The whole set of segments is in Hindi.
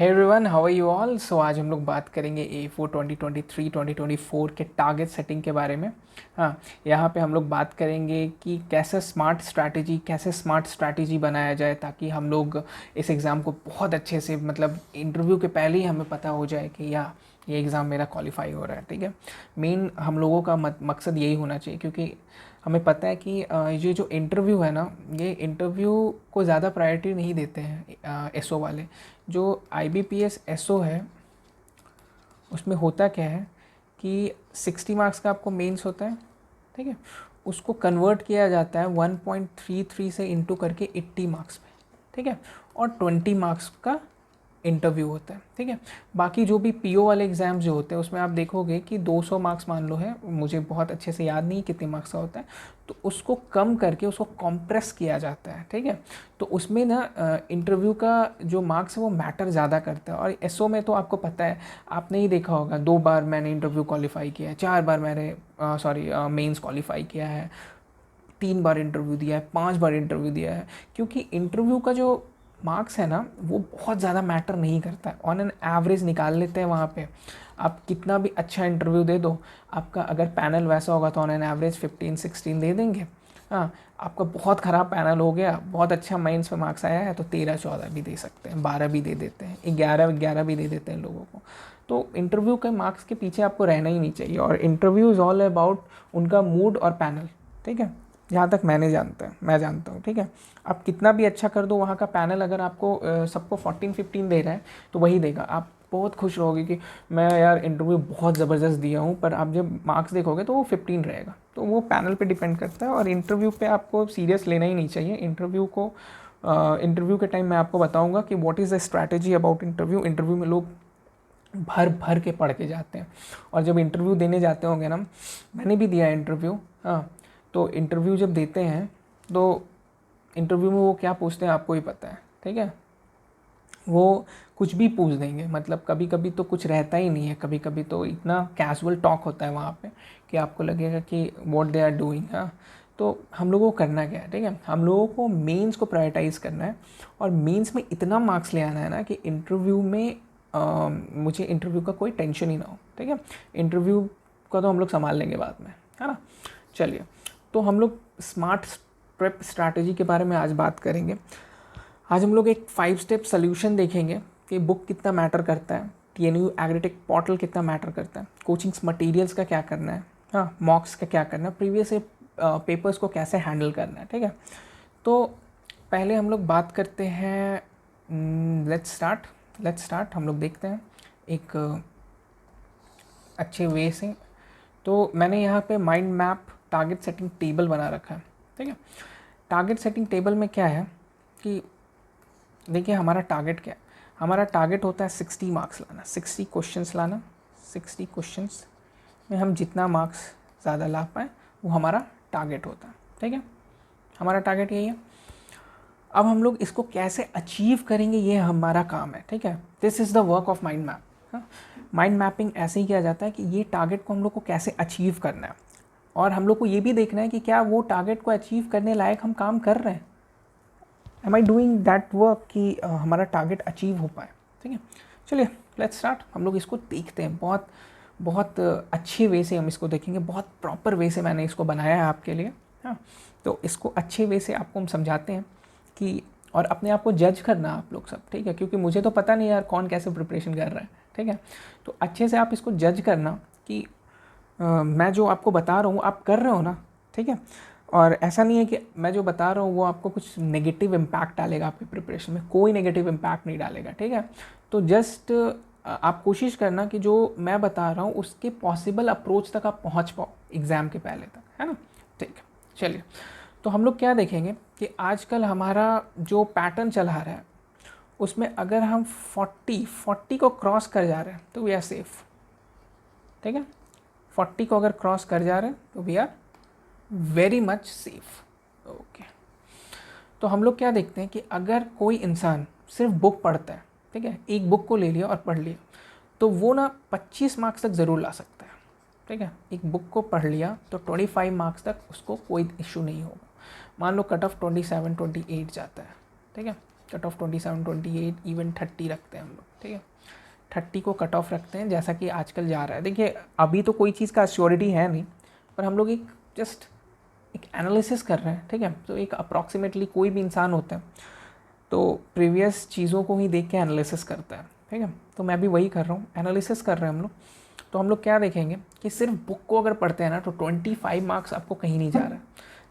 Hey everyone, how are you all. So आज हम लोग बात करेंगे A4 2023-2024 के टारगेट सेटिंग के बारे में। हाँ, यहाँ पे हम लोग बात करेंगे कि कैसे स्मार्ट स्ट्रैटेजी बनाया जाए ताकि हम लोग इस एग्ज़ाम को बहुत अच्छे से, मतलब इंटरव्यू के पहले ही हमें पता हो जाए कि ये एग्ज़ाम मेरा क्वालिफाई हो रहा है। ठीक है, मेन हम लोगों का मकसद यही होना चाहिए, क्योंकि हमें पता है कि ये जो इंटरव्यू है ना, ये इंटरव्यू को ज़्यादा प्रायोरिटी नहीं देते हैं एसओ वाले। जो IBPS एसओ है उसमें होता क्या है कि 60 मार्क्स का आपको मेंस होता है। ठीक है, उसको कन्वर्ट किया जाता है 1.33 से इंटू करके 80 मार्क्स में। ठीक है, और 20 मार्क्स का इंटरव्यू होता है। ठीक है, बाकी जो भी पीओ वाले एग्ज़ाम्स जो होते हैं उसमें आप देखोगे कि 200 मार्क्स मान लो है, मुझे बहुत अच्छे से याद नहीं कितने मार्क्स का होता है, तो उसको कम करके उसको कॉम्प्रेस किया जाता है। ठीक है, तो उसमें ना इंटरव्यू का जो मार्क्स है वो मैटर ज़्यादा करता है। और एसओ में तो आपको पता है, आपने ही देखा होगा, 2 बार मैंने इंटरव्यू क्वालिफाई किया है, 4 बार मैंने मेंस क्वालिफाई किया है, 3 बार इंटरव्यू दिया है, 5 बार इंटरव्यू दिया है। क्योंकि इंटरव्यू का जो मार्क्स है ना वो बहुत ज़्यादा मैटर नहीं करता है। ऑन एन एवरेज निकाल लेते हैं वहाँ पे। आप कितना भी अच्छा इंटरव्यू दे दो, आपका अगर पैनल वैसा होगा तो ऑन एन एवरेज 15-16 दे देंगे। हाँ, आपका बहुत ख़राब पैनल हो गया, बहुत अच्छा मेंस में मार्क्स आया है तो 13-14 भी दे सकते हैं, 12 भी दे देते हैं, 11-11 भी दे देते हैं लोगों को। तो इंटरव्यू के मार्क्स के पीछे आपको रहना ही नहीं चाहिए। और इंटरव्यू इज़ ऑल अबाउट उनका मूड और पैनल। ठीक है, जहाँ तक मैं जानता हूँ। ठीक है, आप कितना भी अच्छा कर दो, वहाँ का पैनल अगर आपको सबको 14-15 दे रहा है तो वही देगा। आप बहुत खुश रहोगे कि मैं यार इंटरव्यू बहुत ज़बरदस्त दिया हूँ, पर आप जब मार्क्स देखोगे तो वो 15 रहेगा। तो वो पैनल पे डिपेंड करता है। और इंटरव्यू पे आपको सीरियस लेना ही नहीं चाहिए। इंटरव्यू के टाइम मैं आपको बताऊँगा कि what is the strategy about interview. Interview में लोग भर भर के पढ़ के जाते हैं, और जब इंटरव्यू देने जाते होंगे ना, मैंने भी दिया इंटरव्यू। हाँ, तो इंटरव्यू जब देते हैं तो इंटरव्यू में वो क्या पूछते हैं आपको ही पता है। ठीक है, वो कुछ भी पूछ देंगे, मतलब कभी कभी तो कुछ रहता ही नहीं है, कभी कभी तो इतना कैजुअल टॉक होता है वहाँ पे कि आपको लगेगा कि व्हाट दे आर डूइंग। हाँ, तो हम लोगों को करना क्या है, ठीक है, हम लोगों को मेंस को प्रायोरिटाइज़ करना है। और मेंस में इतना मार्क्स ले आना है ना कि इंटरव्यू में मुझे इंटरव्यू का कोई टेंशन ही ना हो। ठीक है, इंटरव्यू का तो हम लोग संभाल लेंगे बाद में, है ना। चलिए, तो हम लोग स्मार्ट प्रेप स्ट्रैटेजी के बारे में आज बात करेंगे। आज हम लोग एक 5 स्टेप सोल्यूशन देखेंगे कि बुक कितना मैटर करता है, TNU एग्रीटेक पोर्टल कितना मैटर करता है, कोचिंग्स मटेरियल्स का क्या करना है, हाँ, मॉक्स का क्या करना है, प्रीवियस पेपर्स को कैसे हैंडल करना है। ठीक है, तो पहले हम लोग बात करते हैं। Let's start. हम लोग देखते हैं एक अच्छे वे से। तो मैंने यहाँ पे mind map target setting table बना रखा है। ठीक है, टारगेट सेटिंग टेबल में क्या है कि देखिए, हमारा टारगेट क्या है। हमारा टारगेट होता है 60 मार्क्स लाना, 60 क्वेश्चंस लाना। 60 क्वेश्चंस में हम जितना मार्क्स ज़्यादा ला पाएँ वो हमारा टारगेट होता है। ठीक है, हमारा टारगेट यही है। अब हम लोग इसको कैसे अचीव करेंगे, ये हमारा काम है। ठीक है, this is the work of mind map. Mind mapping ऐसे ही किया जाता है कि ये टारगेट को हम लोग को कैसे अचीव करना है, और हम लोग को ये भी देखना है कि क्या वो टारगेट को अचीव करने लायक हम काम कर रहे हैं। Am I doing that work कि हमारा टारगेट अचीव हो पाए। ठीक है, चलिए लेट्स स्टार्ट। हम लोग इसको देखते हैं, बहुत बहुत अच्छे वे से हम इसको देखेंगे, बहुत प्रॉपर वे से मैंने इसको बनाया है आपके लिए। हाँ, तो इसको अच्छे वे से आपको हम समझाते हैं कि, और अपने आप को जज करना आप लोग सब। ठीक है, क्योंकि मुझे तो पता नहीं यार कौन कैसे प्रिपरेशन कर रहा है। ठीक है, तो अच्छे से आप इसको जज करना कि मैं जो आपको बता रहा हूँ आप कर रहे हो ना। ठीक है, और ऐसा नहीं है कि मैं जो बता रहा हूँ वो आपको कुछ नेगेटिव इम्पैक्ट डालेगा आपकी प्रिपरेशन में, कोई नेगेटिव इम्पैक्ट नहीं डालेगा। ठीक है, तो जस्ट आप कोशिश करना कि जो मैं बता रहा हूँ उसके पॉसिबल अप्रोच तक आप पहुँच पाओ एग्ज़ाम के पहले तक, है ना। ठीक है, चलिए, तो हम लोग क्या देखेंगे कि आजकल हमारा जो पैटर्न चला रहा है उसमें अगर हम 40 को क्रॉस कर जा रहे हैं तो वी आर सेफ। ठीक है, 40 को अगर क्रॉस कर जा रहे हैं तो we are very much safe. Okay, तो हम लोग क्या देखते हैं कि अगर कोई इंसान सिर्फ बुक पढ़ता है, ठीक है, एक बुक को ले लिया और पढ़ लिया, तो वो ना 25 मार्क्स तक ज़रूर ला सकता है। ठीक है, एक बुक को पढ़ लिया तो 25 मार्क्स तक उसको कोई इशू नहीं होगा। मान लो कट ऑफ 27-28 जाता है। ठीक है, कट ऑफ 27, 28, इवन 30 रखते हैं हम लोग, ठीक है। 30 को कट ऑफ रखते हैं जैसा कि आजकल जा रहा है। देखिए अभी तो कोई चीज़ का श्योरिटी है नहीं, पर हम लोग एक जस्ट एक एनालिसिस कर रहे हैं, ठीक है। तो एक अप्रॉक्सीमेटली कोई भी इंसान होता है तो प्रीवियस चीज़ों को ही देख के एनालिसिस करता है, ठीक है। तो मैं भी वही कर रहा हूँ, एनालिसिस कर रहे हैं हम लोग। तो हम लोग क्या देखेंगे कि सिर्फ बुक को अगर पढ़ते हैं ना तो 25 मार्क्स आपको कहीं नहीं जा रहा है,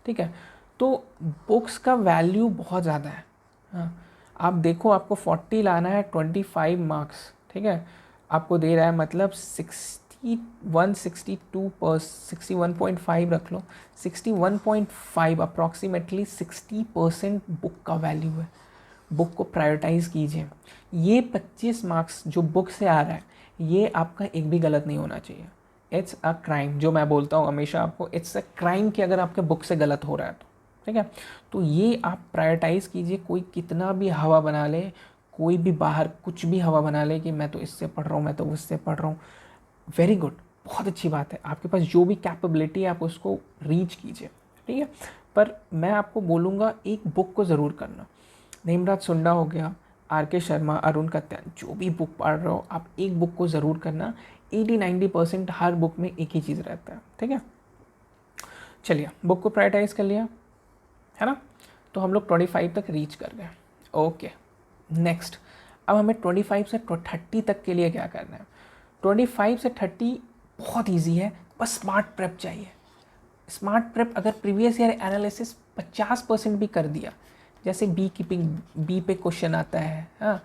ठीक है। तो बुक्स का वैल्यू बहुत ज़्यादा है। हाँ, आप देखो आपको 40 लाना है, 25 मार्क्स, ठीक है, आपको दे रहा है मतलब 61.5 रख लो, 61.5 अप्रॉक्सीमेटली 60% बुक का वैल्यू है। बुक को प्रायोरिटाइज़ कीजिए। ये 25 मार्क्स जो बुक से आ रहा है ये आपका एक भी गलत नहीं होना चाहिए। इट्स अ क्राइम, जो मैं बोलता हूँ हमेशा आपको, इट्स अ क्राइम कि अगर आपके बुक से गलत हो रहा है तो, ठीक है। तो ये आप प्रायोरिटाइज़ कीजिए। कोई कितना भी हवा बना ले, कोई भी बाहर कुछ भी हवा बना ले कि मैं तो इससे पढ़ रहा हूँ, मैं तो उससे पढ़ रहा हूँ, वेरी गुड, बहुत अच्छी बात है। आपके पास जो भी कैपेबिलिटी है आप उसको रीच कीजिए, ठीक है। पर मैं आपको बोलूँगा एक बुक को ज़रूर करना। नेमराज सुंडा हो गया, आर.के. शर्मा, अरुण कत्याल, जो भी बुक पढ़ रहे हो आप एक बुक को ज़रूर करना। 80-90% हर बुक में एक ही चीज़ रहता है, ठीक है। चलिए बुक को प्रायोरिटाइज़ कर लिया है ना, तो हम लोग 25 तक रीच कर गए। ओके, नेक्स्ट अब हमें 25 से 30 तक के लिए क्या करना है। 25 से 30 बहुत ईजी है, बस स्मार्ट प्रेप चाहिए। स्मार्ट प्रेप अगर प्रीवियस ईयर एनालिसिस 50% भी कर दिया, जैसे बी कीपिंग, बी पे क्वेश्चन आता है, हाँ,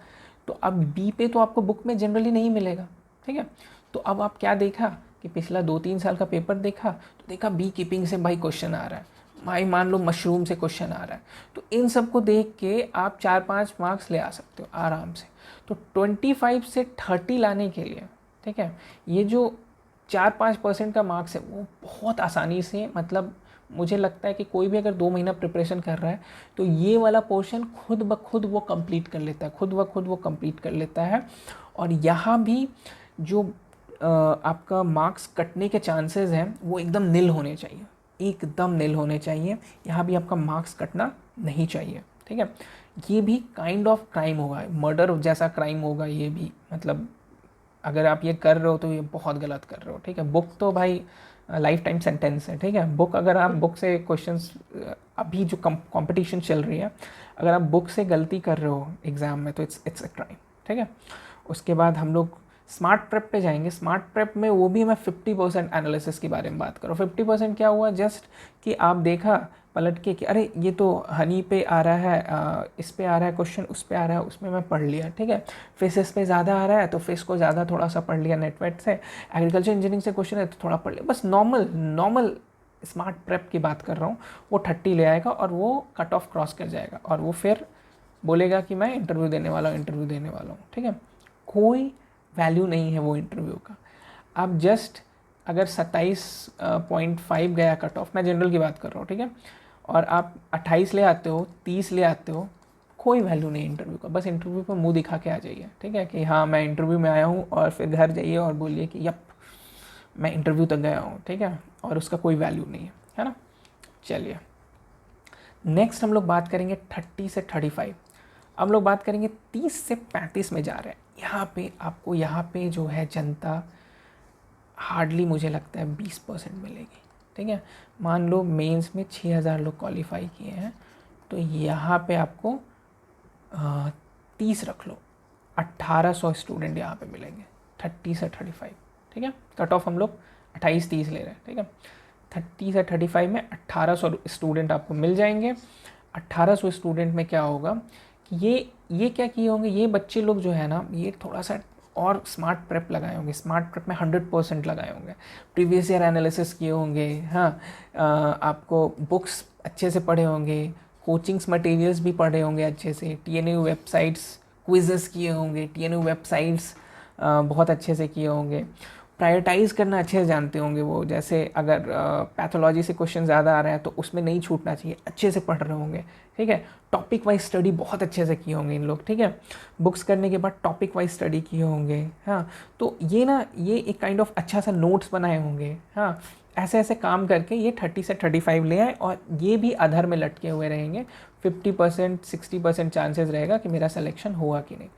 तो अब बी पे तो आपको बुक में जनरली नहीं मिलेगा, ठीक है। तो अब आप क्या देखा कि पिछला 2-3 साल का पेपर देखा तो देखा बी कीपिंग से भाई क्वेश्चन आ रहा है, भाई मान लो मशरूम से क्वेश्चन आ रहा है, तो इन सब को देख के आप 4-5 मार्क्स ले आ सकते हो आराम से। तो 25 से 30 लाने के लिए, ठीक है, ये जो 4-5% का मार्क्स है वो बहुत आसानी से, मतलब मुझे लगता है कि कोई भी अगर 2 महीना प्रिपरेशन कर रहा है तो ये वाला पोर्शन खुद ब खुद वो कंप्लीट कर लेता है, खुद ब खुद वो कंप्लीट कर लेता है। और यहाँ भी जो आपका मार्क्स कटने के चांसेस हैं वो एकदम नील होने चाहिए, एकदम नील होने चाहिए। यहाँ भी आपका मार्क्स कटना नहीं चाहिए, ठीक है। ये भी काइंड ऑफ क्राइम होगा, मर्डर जैसा क्राइम होगा ये भी, मतलब अगर आप ये कर रहे हो तो ये बहुत गलत कर रहे हो, ठीक है। बुक तो भाई लाइफ टाइम सेंटेंस है, ठीक है। बुक अगर आप बुक से क्वेश्चंस, अभी जो कंपटीशन चल रही है, अगर आप बुक से गलती कर रहे हो एग्ज़ाम में तो इट्स अ क्राइम, ठीक है। उसके बाद हम लोग स्मार्ट प्रेप पे जाएंगे। स्मार्ट प्रेप में वो भी मैं 50% एनालिसिस के बारे में बात करूँ। 50% क्या हुआ, जस्ट कि आप देखा पलट के कि अरे ये तो हनी पे आ रहा है, इस पे आ रहा है क्वेश्चन, उस पे आ रहा है, उसमें मैं पढ़ लिया, ठीक है। फिजिक्स पे ज़्यादा आ रहा है तो फिजिक्स को ज़्यादा थोड़ा सा पढ़ लिया, नेटवेट से। एग्रीकल्चर इंजीनियरिंग से क्वेश्चन है तो थोड़ा पढ़ लिया, बस नॉर्मल स्मार्ट प्रेप की बात कर रहा हूँ। वो 30 ले आएगा और वो कट ऑफ क्रॉस कर जाएगा और वो फिर बोलेगा कि मैं इंटरव्यू देने वाला हूँ, ठीक है। कोई वैल्यू नहीं है वो इंटरव्यू का। आप जस्ट अगर 27.5 गया कट ऑफ, मैं जनरल की बात कर रहा हूँ, ठीक है, और आप 28 ले आते हो, 30 ले आते हो, कोई वैल्यू नहीं इंटरव्यू का। बस इंटरव्यू पर मुंह दिखा के आ जाइए, ठीक है, कि हाँ मैं इंटरव्यू में आया हूँ, और फिर घर जाइए और बोलिए कि यप मैं इंटरव्यू तक गया हूँ, ठीक है, और उसका कोई वैल्यू नहीं है ना। चलिए नेक्स्ट हम लोग बात करेंगे 30 से 35। हम लोग बात करेंगे 30 से 35 में जा रहे हैं। यहाँ पे आपको, यहाँ पे जो है जनता हार्डली मुझे लगता है 20% मिलेगी, ठीक है। मान लो मेंस में 6000 लोग क्वालिफाई किए हैं, तो यहाँ पे आपको 30 रख लो, 1800 स्टूडेंट यहाँ पे मिलेंगे 30 से 35, ठीक है। कट ऑफ हम लोग 28-30 ले रहे हैं, ठीक है। 30 से 35 में 1800 स्टूडेंट आपको मिल जाएंगे। 1800 स्टूडेंट में क्या होगा कि ये क्या किए होंगे, ये बच्चे लोग जो है ना, ये थोड़ा सा और स्मार्ट प्रेप लगाए होंगे। स्मार्ट प्रेप में 100% लगाए होंगे, प्रीवियस ईयर एनालिसिस किए होंगे, हाँ, आपको बुक्स अच्छे से पढ़े होंगे, कोचिंग्स मटेरियल्स भी पढ़े होंगे अच्छे से, TNU वेबसाइट्स क्विज़ेस किए होंगे, TNU वेबसाइट्स बहुत अच्छे से किए होंगे, प्रायोरिटाइज़ करना अच्छे से जानते होंगे वो। जैसे अगर पैथोलॉजी से क्वेश्चन ज़्यादा आ रहा है तो उसमें नहीं छूटना चाहिए, अच्छे से पढ़ रहे होंगे, ठीक है। टॉपिक वाइज स्टडी बहुत अच्छे से किए होंगे इन लोग, ठीक है। बुक्स करने के बाद टॉपिक वाइज स्टडी किए होंगे, हाँ। तो ये एक काइंड ऑफ अच्छा सा नोट्स बनाए होंगे, हाँ। ऐसे ऐसे काम करके ये 30 से 35 ले आए, और ये भी अधर में लटके हुए रहेंगे, 50% 60% चांसेस रहेगा कि मेरा सिलेक्शन हुआ कि नहीं।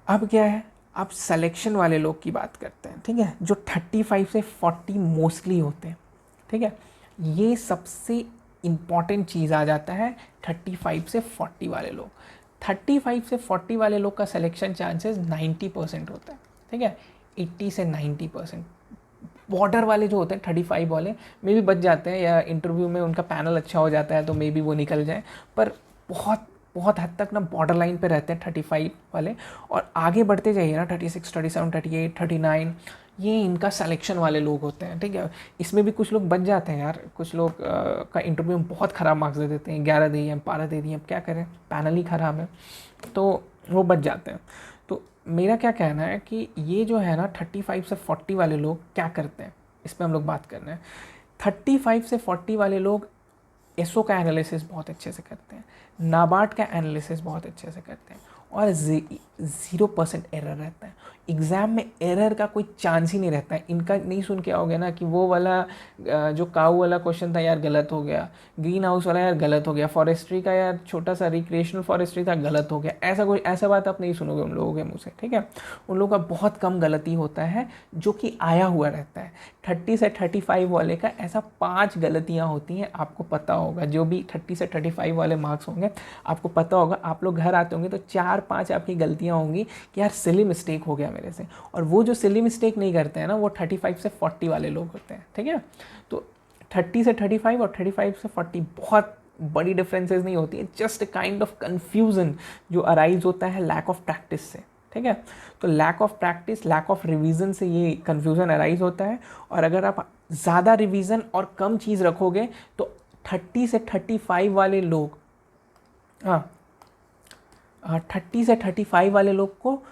अब क्या है, आप सिलेक्शन वाले लोग की बात करते हैं, ठीक है, जो 35 से 40 मोस्टली होते हैं, ठीक है। ये सबसे इम्पॉर्टेंट चीज़ आ जाता है 35 से 40 वाले लोग। 35 से 40 वाले लोग का सिलेक्शन चांसेस 90% होता है, ठीक है, 80 से 90%। बॉर्डर वाले जो होते हैं 35 वाले मे भी बच जाते हैं, या इंटरव्यू में उनका पैनल अच्छा हो जाता है तो मे बी वो निकल जाए, पर बहुत बहुत हद तक ना बॉर्डर लाइन पे रहते हैं 35 वाले। और आगे बढ़ते जाइए ना 36, 37, 38, 39, ये इनका सिलेक्शन वाले लोग होते हैं, ठीक है। इसमें भी कुछ लोग बच जाते हैं यार, कुछ लोग का इंटरव्यू में बहुत ख़राब मार्क्स दे देते हैं, 11 दिए, 12 दे दिए, अब क्या करें, पैनल ही ख़राब है, तो वो बच जाते हैं। तो मेरा क्या कहना है कि ये जो है ना 35 से 40 वाले लोग क्या करते हैं, इस पर हम लोग बात करना है। 35 से 40 वाले लोग एसओ का एनालिसिस बहुत अच्छे से करते हैं, नाबार्ड का एनालिसिस बहुत अच्छे से करते हैं, और 0% एरर रहता है। एग्ज़ाम में एरर का कोई चांस ही नहीं रहता है। इनका नहीं सुन के आओगे ना कि वो वाला जो काऊ वाला क्वेश्चन था यार गलत हो गया, ग्रीन हाउस वाला यार गलत हो गया, फॉरेस्ट्री का यार छोटा सा रिक्रिएशनल फॉरेस्ट्री था गलत हो गया, ऐसा बात आप नहीं सुनोगे उन लोगों के मुँह से, ठीक है। उन लोगों का बहुत कम गलती होता है जो कि आया हुआ रहता है। 30 से 35 वाले का ऐसा 5 गलतियाँ होती हैं, आपको पता होगा। जो भी 30 से 35 वाले मार्क्स होंगे आपको पता होगा, आप लोग घर आते होंगे तो 4-5 आपकी गलतियाँ होंगी कि यार सिली मिस्टेक हो गया मेरे से। और वो जो सिली मिस्टेक नहीं करते हैं ना, वो 35 से 40 वाले लोग होते हैं, ठीक है। तो 30 से 35 और 35 से 40 बहुत बड़ी डिफरेंसेस नहीं होती है, जस्ट काइंड ऑफ कन्फ्यूज़न जो अराइज होता है लैक ऑफ प्रैक्टिस से, ठीक है। तो lack of practice, lack of revision से ये कन्फ्यूज़न अराइज होता है। और अगर आप ज़्यादा रिवीजन और कम चीज़ रखोगे तो 30 से 35 वाले लोग, हाँ 30 से 35 वाले लोग को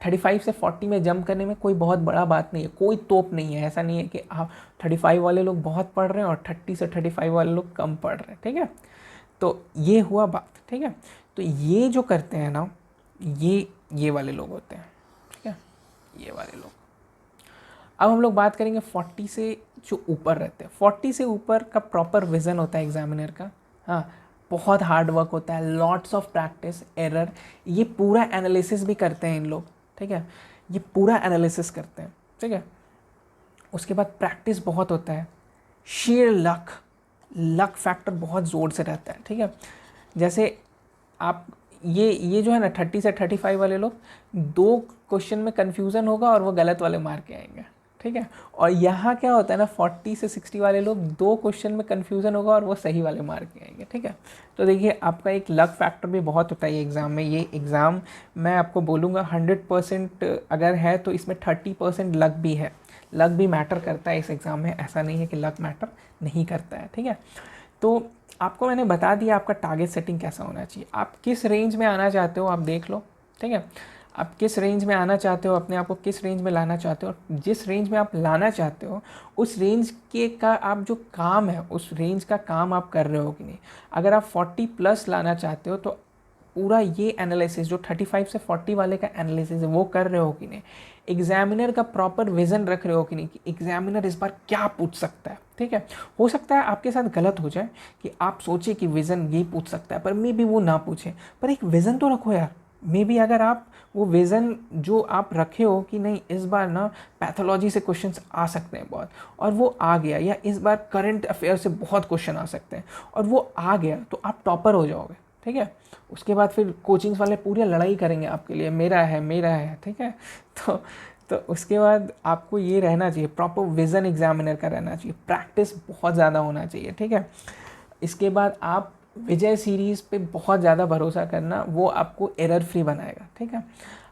35 से 40 में जंप करने में कोई बहुत बड़ा बात नहीं है, कोई तोप नहीं है। ऐसा नहीं है कि आप 35 वाले लोग बहुत पढ़ रहे हैं और 30 से 35 वाले लोग कम पढ़ रहे हैं, ठीक है। तो ये हुआ बात, ठीक है। तो ये जो करते हैं ना, ये वाले लोग होते हैं, ठीक है, ये वाले लोग। अब हम लोग बात करेंगे 40 से जो ऊपर रहते हैं। 40 से ऊपर का प्रॉपर विज़न होता है एग्जामिनर का, हाँ, बहुत हार्ड वर्क होता है, लॉट्स ऑफ प्रैक्टिस, एरर, ये पूरा एनालिसिस भी करते हैं इन लोग, ठीक है, ये पूरा एनालिसिस करते हैं, ठीक है। उसके बाद प्रैक्टिस बहुत होता है, शेयर लक फैक्टर बहुत ज़ोर से रहता है, ठीक है। जैसे आप ये जो है ना 30 से 35 वाले लोग, 2 क्वेश्चन में कन्फ्यूज़न होगा और वो गलत वाले मार के आएंगे, ठीक है। और यहाँ क्या होता है ना 40 से 60 वाले लोग 2 क्वेश्चन में कन्फ्यूज़न होगा और वो सही वाले मार के आएंगे, ठीक है। तो देखिए आपका एक लक फैक्टर भी बहुत होता है एग्ज़ाम में। ये एग्ज़ाम मैं आपको बोलूँगा 100% अगर है तो इसमें 30% लक भी है, लक भी मैटर करता है इस एग्ज़ाम में। ऐसा नहीं है कि लक मैटर नहीं करता है, ठीक है। तो आपको मैंने बता दिया आपका टारगेट सेटिंग कैसा होना चाहिए, आप किस रेंज में आना चाहते हो आप देख लो, ठीक है। आप किस रेंज में आना चाहते हो, अपने आप को किस रेंज में लाना चाहते हो, जिस रेंज में आप लाना चाहते हो उस रेंज के का आप जो काम है उस रेंज का काम आप कर रहे हो कि नहीं। अगर आप 40+ लाना चाहते हो तो पूरा ये एनालिसिस जो 35 से 40 वाले का एनालिसिस है वो कर रहे हो कि नहीं। एग्जामिनर का प्रॉपर विज़न रख रहे हो कि नहीं कि एग्जामिनर इस बार क्या पूछ सकता है, ठीक है। हो सकता है आपके साथ गलत हो जाए कि आप सोचे कि विज़न ये पूछ सकता है पर मे बी वो ना पूछे, पर एक विज़न तो रखो यार। मे बी अगर आप वो विज़न जो आप रखे हो कि नहीं इस बार ना पैथोलॉजी से क्वेश्चंस आ सकते हैं बहुत, और वो आ गया, या इस बार करंट अफेयर से बहुत क्वेश्चन आ सकते हैं और वो आ गया, तो आप टॉपर हो जाओगे, ठीक है। उसके बाद फिर कोचिंग्स वाले पूरी लड़ाई करेंगे आपके लिए, मेरा है, ठीक है। तो उसके बाद आपको ये रहना चाहिए, प्रॉपर विज़न एग्जामिनर का रहना चाहिए, प्रैक्टिस बहुत ज़्यादा होना चाहिए, ठीक है। इसके बाद आप विजय सीरीज़ पे बहुत ज़्यादा भरोसा करना, वो आपको एरर फ्री बनाएगा, ठीक है।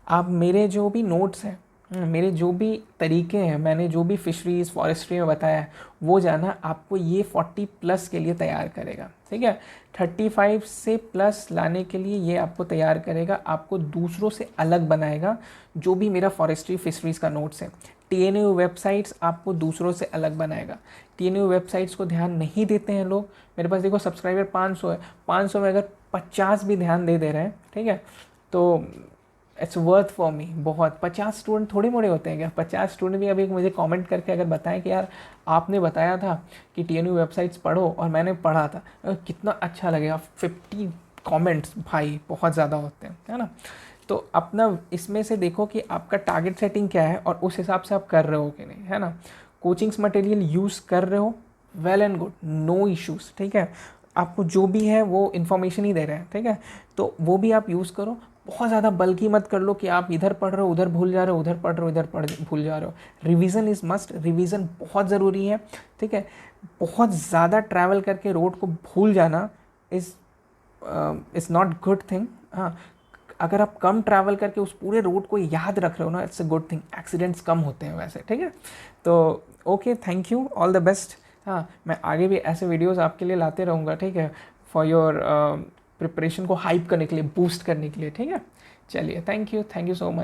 आप मेरे जो भी नोट्स हैं, मेरे जो भी तरीके हैं, मैंने जो भी फिशरीज़ फॉरेस्ट्री में बताया है वो जाना आपको ये 40+ के लिए तैयार करेगा, ठीक है। 35 से प्लस लाने के लिए ये आपको तैयार करेगा, आपको दूसरों से अलग बनाएगा। जो भी मेरा फॉरेस्ट्री फिशरीज़ का नोट्स है, TNU वेबसाइट्स आपको दूसरों से अलग बनाएगा। TNU वेबसाइट्स को ध्यान नहीं देते हैं लोग, मेरे पास देखो सब्सक्राइबर 500 है, 500 में अगर 50 भी ध्यान दे रहे हैं, ठीक है, तो इट्स वर्थ फॉर मी बहुत। 50 स्टूडेंट थोड़े मोड़े होते हैं क्या? 50 स्टूडेंट भी अभी मुझे कमेंट करके अगर बताएं कि यार आपने बताया था कि TNU वेबसाइट्स पढ़ो और मैंने पढ़ा था, कितना अच्छा लगेगा। 50 कमेंट्स भाई बहुत ज़्यादा होते हैं, है ना। तो अपना इसमें से देखो कि आपका टारगेट सेटिंग क्या है और उस हिसाब से आप कर रहे हो कि नहीं, है ना। कोचिंग्स मटेरियल यूज़ कर रहे हो, well and good, no issues, ठीक है। आपको जो भी है वो इन्फॉर्मेशन ही दे रहे हैं, ठीक है, तो वो भी आप यूज़ करो। बहुत ज़्यादा बल्कि मत कर लो कि आप इधर पढ़ रहे हो उधर भूल जा रहे हो, उधर पढ़ रहे हो इधर भूल जा रहे हो। रिवीजन इज़ मस्ट, रिवीजन बहुत ज़रूरी है, ठीक है। बहुत ज़्यादा ट्रैवल करके रोड को भूल जाना इज़ नॉट गुड थिंग। हाँ, अगर आप कम ट्रैवल करके उस पूरे रोड को याद रख रहे हो ना, it's a good thing. Accidents कम होते हैं वैसे, ठीक है। तो okay, thank you, all the best. हाँ, मैं आगे भी ऐसे वीडियोस आपके लिए लाते रहूँगा, ठीक है, फॉर योर प्रिपरेशन को हाइप करने के लिए, बूस्ट करने के लिए, ठीक है। चलिए, थैंक यू सो मच।